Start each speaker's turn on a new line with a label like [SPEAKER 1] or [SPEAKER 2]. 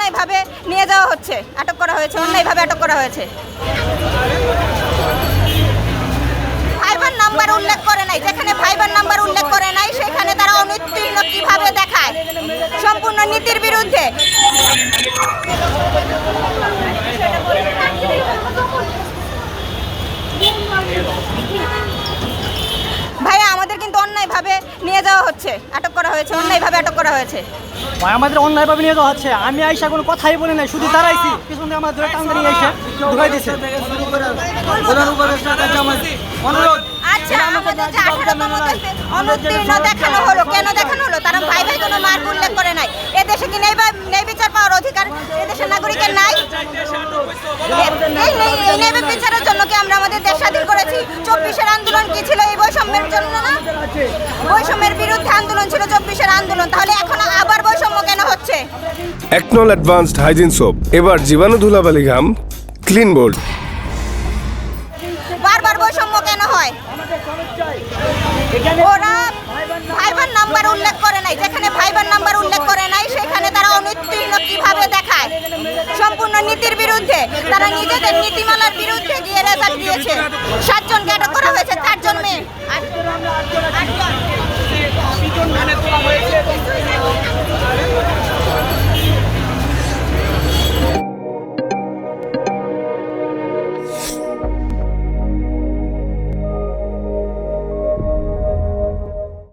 [SPEAKER 1] অন্যায়ভাবে নিয়ে যাওয়া হচ্ছে, আটক করা হয়েছে, অন্যায়ভাবে আটক করা হয়েছে। ভাইবার নাম্বার উল্লেখ করে নাই, যেখানে ভাইবার নাম্বার উল্লেখ করে নাই সেখানে তারা অনুত্তীর্ণ কিভাবে দেখায়, সম্পূর্ণ নীতির বিরুদ্ধে। ভাইয়া আমাদের কিন্তু অন্যায়ভাবে নিয়ে যাওয়া হচ্ছে, আটক করা হয়েছে, অন্যায়ভাবে আটক করা হয়েছে।
[SPEAKER 2] ভাই আমাদের অন্যায়ভাবে নিয়ে যাওয়া হচ্ছে, আমি আইসা কোনো কথাই বলি নাই, শুধু দাঁড়াইছি, পিছনে আমার ধরে টান নিয়ে এসে ঢুকাই দিয়েছে।
[SPEAKER 1] আচ্ছা, আমাদের যে 18তম অনুত্তীর্ণ দেখানো হলো, কেন দেখানো হলো? তারা ভাই ভাই কোনো মার্ক উল্লেখ করে নাই। এদেশে কি ন্যায় বিচার পাওয়ার অধিকার এদেশের নাগরিকের নাই? এই ন্যায় বিচারের জন্য কি আমরা আমাদের দেশ স্বাধীন করেছি? 24-এর আন্দোলন কি ছিল? এই বৈষম্যের জন্য না? বৈষম্যের বিরুদ্ধে আন্দোলন ছিল 24-এর আন্দোলন, তাহলে এখন আবার বৈষম্য কেন হচ্ছে?
[SPEAKER 3] একনল অ্যাডভান্সড হাইজিন সোপ, এবার জীবাণু ধুলাবালি ঘাম ক্লিন বোল্ড।
[SPEAKER 1] বারবার বৈষম্য কেন হয়? ওরা ভাইবার নাম্বার উল্লেখ করে নাই, যেখানে ভাইবার নাম্বার উল্লেখ করে নাই সেখানে তারা অনুত্তীর্ণ কিভাবে দেখায়, সম্পূর্ণ নীতির বিরুদ্ধে। তারা নিজেদের নীতিমালার বিরুদ্ধে গিয়ে রেজাল্ট দিয়েছে। 7 জনকে আটক করা হয়েছে, 4 জন মেয়ে।